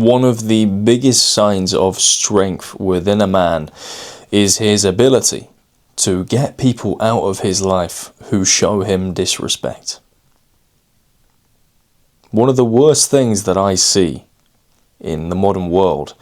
one of the biggest signs of strength within a man is his ability to get people out of his life who show him disrespect. One of the worst things that I see in the modern world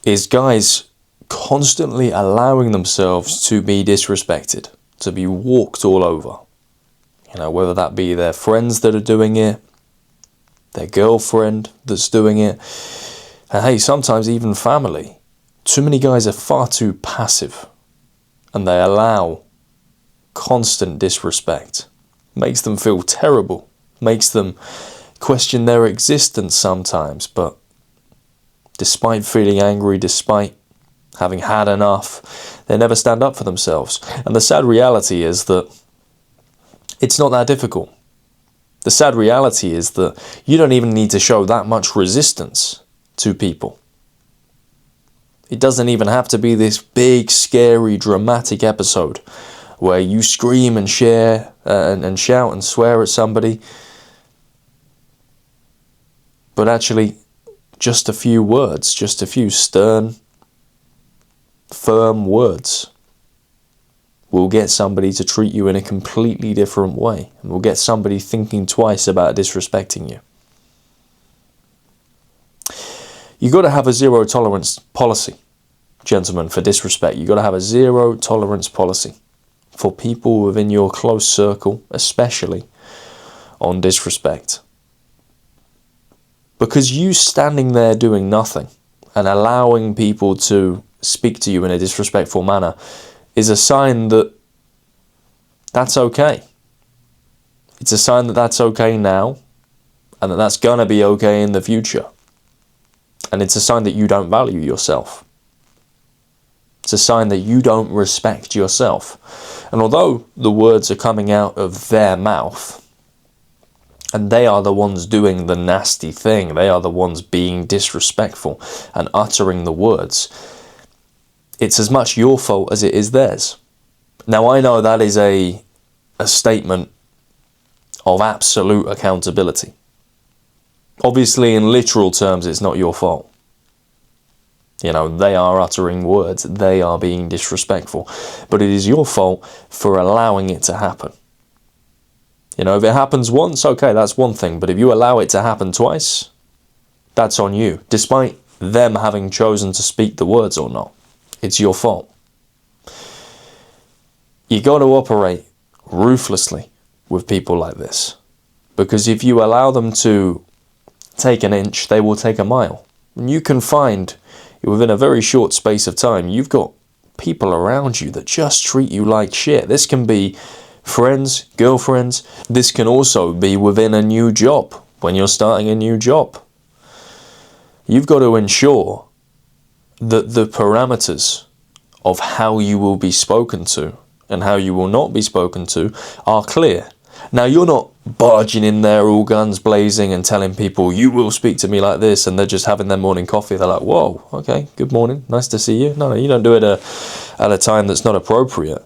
is guys constantly allowing themselves to be disrespected, to be walked all over. You know, whether that be their friends that are doing it, their girlfriend that's doing it, and hey, sometimes even family. Too many guys are far too passive, and they allow constant disrespect. Makes them feel terrible, makes them question their existence sometimes, but despite feeling angry, despite having had enough, they never stand up for themselves. And the sad reality is that it's not that difficult. The sad reality is that you don't even need to show that much resistance to people. It doesn't even have to be this big, scary, dramatic episode where you scream and share and shout and swear at somebody. But actually, just a few words, just a few stern, firm words will get somebody to treat you in a completely different way, and will get somebody thinking twice about disrespecting you. You've got to have a zero tolerance policy, gentlemen, for disrespect. You've got to have a zero tolerance policy for people within your close circle, especially on disrespect. Because you standing there doing nothing and allowing people to speak to you in a disrespectful manner is a sign that that's okay. It's a sign that that's okay now, and that that's gonna be okay in the future. And it's a sign that you don't value yourself. It's a sign that you don't respect yourself. And although the words are coming out of their mouth, and they are the ones doing the nasty thing, they are the ones being disrespectful and uttering the words, it's as much your fault as it is theirs. Now, I know that is a statement of absolute accountability. Obviously, in literal terms, it's not your fault. You know, they are uttering words, they are being disrespectful. But it is your fault for allowing it to happen. You know, if it happens once, okay, that's one thing. But if you allow it to happen twice, that's on you. Despite them having chosen to speak the words or not, it's your fault. You got to operate ruthlessly with people like this. Because if you allow them to take an inch, they will take a mile. And you can find, within a very short space of time, you've got people around you that just treat you like shit. This can be friends, girlfriends. This can also be within a new job, when you're starting a new job. You've got to ensure that the parameters of how you will be spoken to and how you will not be spoken to are clear. Now, you're not barging in there all guns blazing and telling people, you will speak to me like this, and they're just having their morning coffee. They're like, whoa, okay, good morning, nice to see you. No, you don't do it at a time that's not appropriate.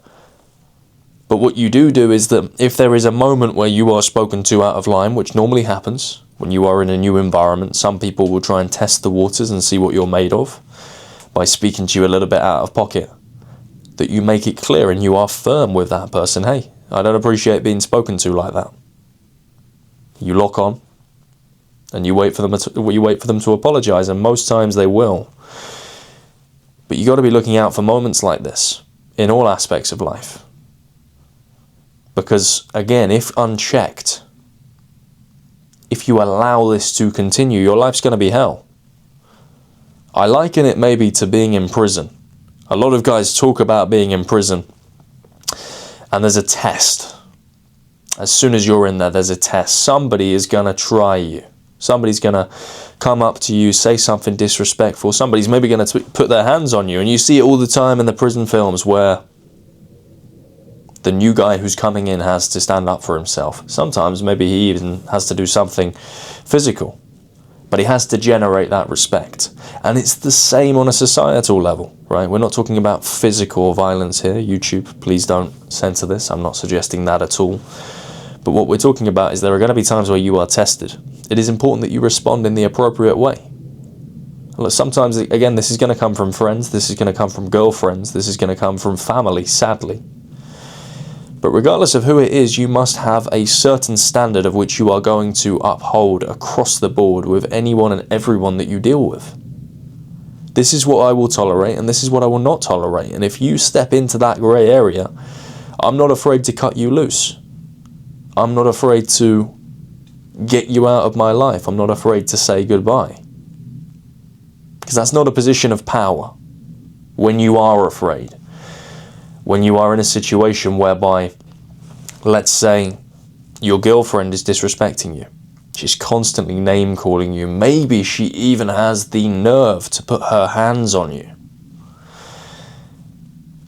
But what you do is that if there is a moment where you are spoken to out of line, which normally happens when you are in a new environment, some people will try and test the waters and see what you're made of by speaking to you a little bit out of pocket, that you make it clear and you are firm with that person. Hey, I don't appreciate being spoken to like that. You lock on and you wait for them to apologize, and most times they will. But you got to be looking out for moments like this in all aspects of life. Because again, if unchecked, if you allow this to continue, your life's going to be hell. I liken it maybe to being in prison. A lot of guys talk about being in prison, and there's a test. As soon as you're in there, there's a test. Somebody is going to try you. Somebody's going to come up to you, say something disrespectful. Somebody's maybe going to put their hands on you. And you see it all the time in the prison films where the new guy who's coming in has to stand up for himself. Sometimes maybe he even has to do something physical. But he has to generate that respect. And it's the same on a societal level, right? We're not talking about physical violence here. YouTube, please don't censor this. I'm not suggesting that at all. But what we're talking about is there are going to be times where you are tested. It is important that you respond in the appropriate way. Look, sometimes, again, this is going to come from friends, this is going to come from girlfriends, this is going to come from family, sadly. But regardless of who it is, you must have a certain standard of which you are going to uphold across the board with anyone and everyone that you deal with. This is what I will tolerate and this is what I will not tolerate. And if you step into that grey area, I'm not afraid to cut you loose. I'm not afraid to get you out of my life. I'm not afraid to say goodbye. Because that's not a position of power when you are afraid. When you are in a situation whereby, let's say, your girlfriend is disrespecting you. She's constantly name calling you. Maybe she even has the nerve to put her hands on you.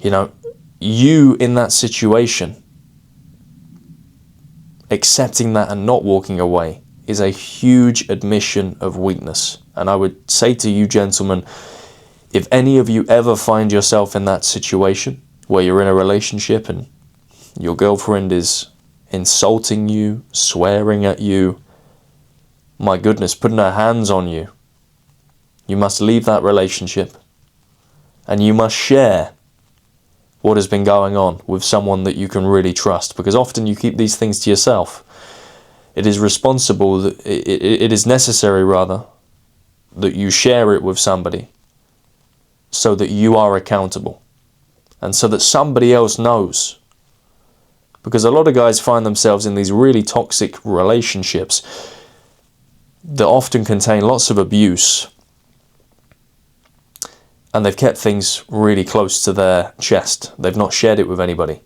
You know, you in that situation, accepting that and not walking away is a huge admission of weakness. And I would say to you, gentlemen, if any of you ever find yourself in that situation where you're in a relationship and your girlfriend is insulting you, swearing at you, my goodness, putting her hands on you, you must leave that relationship and you must share what has been going on with someone that you can really trust, because often you keep these things to yourself. It is responsible, it is necessary rather, that you share it with somebody so that you are accountable and so that somebody else knows. Because a lot of guys find themselves in these really toxic relationships that often contain lots of abuse, and they've kept things really close to their chest. They've not shared it with anybody.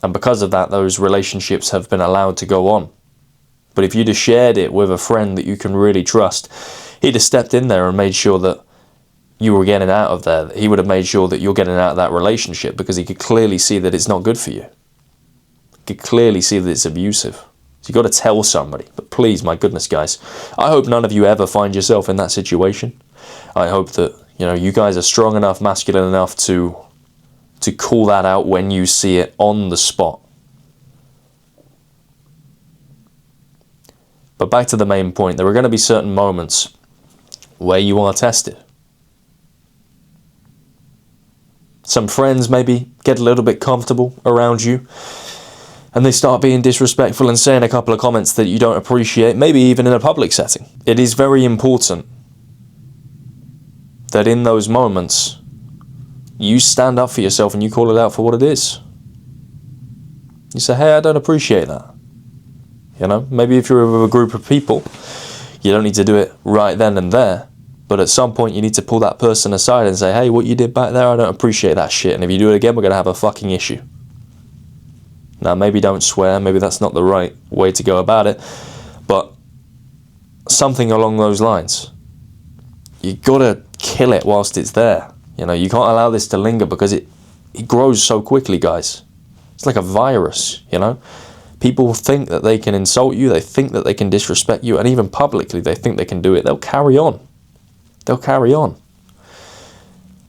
And because of that, those relationships have been allowed to go on. But if you'd have shared it with a friend that you can really trust, he'd have stepped in there and made sure that you were getting out of there. He would have made sure that you're getting out of that relationship, because he could clearly see that it's not good for you. He could clearly see that it's abusive. So you've got to tell somebody. But please, my goodness, guys, I hope none of you ever find yourself in that situation. I hope that, you guys are strong enough, masculine enough to call that out when you see it on the spot. But back to the main point, there are going to be certain moments where you are tested. Some friends maybe get a little bit comfortable around you and they start being disrespectful and saying a couple of comments that you don't appreciate, maybe even in a public setting. It is very important that in those moments you stand up for yourself and you call it out for what it is. You say, hey, I don't appreciate that. Maybe if you're with a group of people, you don't need to do it right then and there. But at some point you need to pull that person aside and say, hey, what you did back there, I don't appreciate that shit. And if you do it again, we're going to have a fucking issue. Now, maybe don't swear. Maybe that's not the right way to go about it. But something along those lines. You got to kill it whilst it's there. You can't allow this to linger, because it grows so quickly, guys. It's like a virus, People think that they can insult you. They think that they can disrespect you. And even publicly, they think they can do it. They'll carry on. They'll carry on.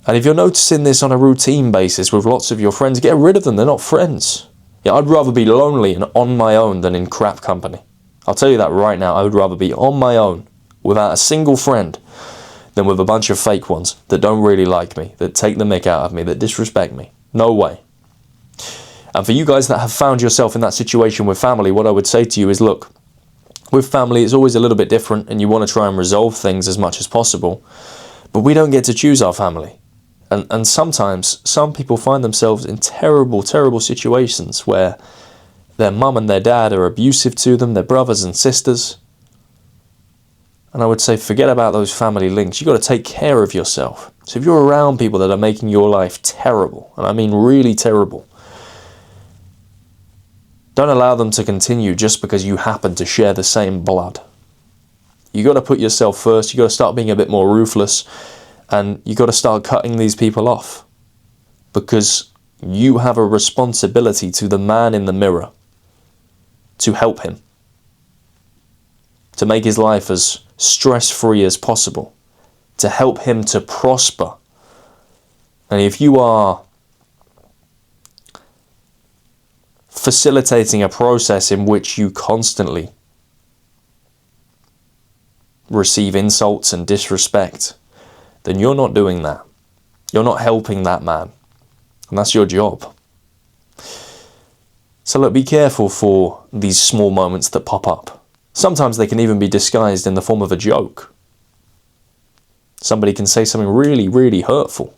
And if you're noticing this on a routine basis with lots of your friends, get rid of them. They're not friends. I'd rather be lonely and on my own than in crap company. I'll tell you that right now. I would rather be on my own without a single friend than with a bunch of fake ones that don't really like me, that take the mick out of me, that disrespect me. No way. And for you guys that have found yourself in that situation with family, what I would say to you is, look, with family, it's always a little bit different and you want to try and resolve things as much as possible. But we don't get to choose our family. And sometimes some people find themselves in terrible, terrible situations where their mum and their dad are abusive to them, their brothers and sisters. And I would say, forget about those family links. You've got to take care of yourself. So if you're around people that are making your life terrible, and I mean really terrible, don't allow them to continue just because you happen to share the same blood. You got to put yourself first. You got to start being a bit more ruthless, and you got to start cutting these people off, because you have a responsibility to the man in the mirror to help him, to make his life as stress-free as possible, to help him to prosper. And if you are facilitating a process in which you constantly receive insults and disrespect, then you're not doing that. You're not helping that man. And that's your job. So look, be careful for these small moments that pop up. Sometimes they can even be disguised in the form of a joke. Somebody can say something really, really hurtful,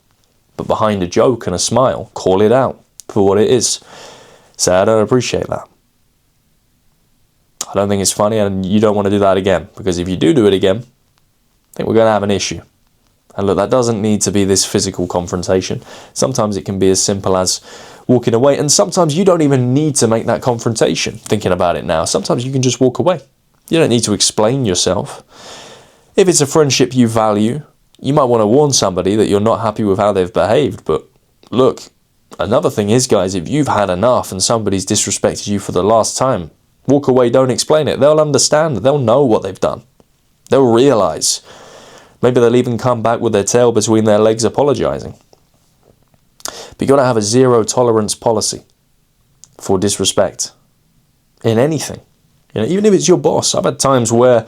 but behind a joke and a smile, call it out for what it is. Say, I don't appreciate that. I don't think it's funny, and you don't want to do that again, because if you do it again, I think we're going to have an issue. And look, that doesn't need to be this physical confrontation. Sometimes it can be as simple as walking away, and sometimes you don't even need to make that confrontation, thinking about it now. Sometimes you can just walk away. You don't need to explain yourself. If it's a friendship you value, you might want to warn somebody that you're not happy with how they've behaved. But look, another thing is, guys, if you've had enough and somebody's disrespected you for the last time, walk away, don't explain it. They'll understand. They'll know what they've done. They'll realise. Maybe they'll even come back with their tail between their legs apologising. But you've got to have a zero tolerance policy for disrespect in anything. You know, even if it's your boss. I've had times where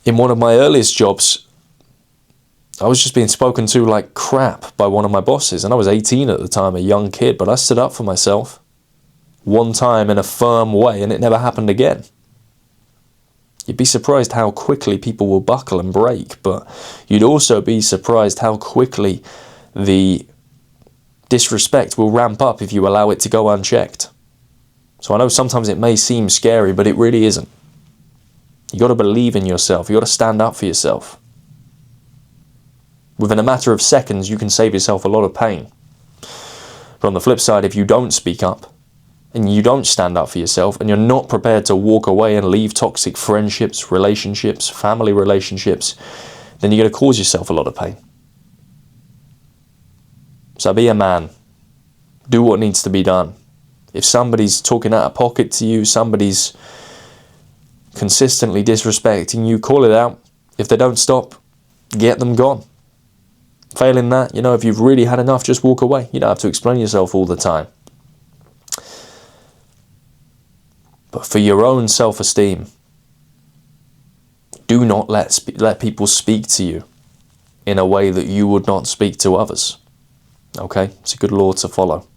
in one of my earliest jobs, I was just being spoken to like crap by one of my bosses. And I was 18 at the time, a young kid, but I stood up for myself one time in a firm way, and it never happened again. You'd be surprised how quickly people will buckle and break, but you'd also be surprised how quickly the disrespect will ramp up if you allow it to go unchecked. So I know sometimes it may seem scary, but it really isn't. You got to believe in yourself. You got to stand up for yourself. Within a matter of seconds, you can save yourself a lot of pain. But on the flip side, if you don't speak up and you don't stand up for yourself and you're not prepared to walk away and leave toxic friendships, relationships, family relationships, then you're going to cause yourself a lot of pain. So be a man. Do what needs to be done. If somebody's talking out of pocket to you, somebody's consistently disrespecting you, call it out. If they don't stop, get them gone. Failing that, you know, if you've really had enough, just walk away. You don't have to explain yourself all the time. But for your own self-esteem, do not let people speak to you in a way that you would not speak to others. Okay? It's a good law to follow.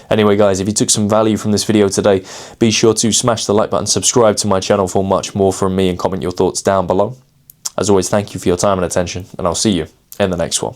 Anyway, guys, if you took some value from this video today, be sure to smash the like button, subscribe to my channel for much more from me, and comment your thoughts down below. As always, thank you for your time and attention, and I'll see you in the next one.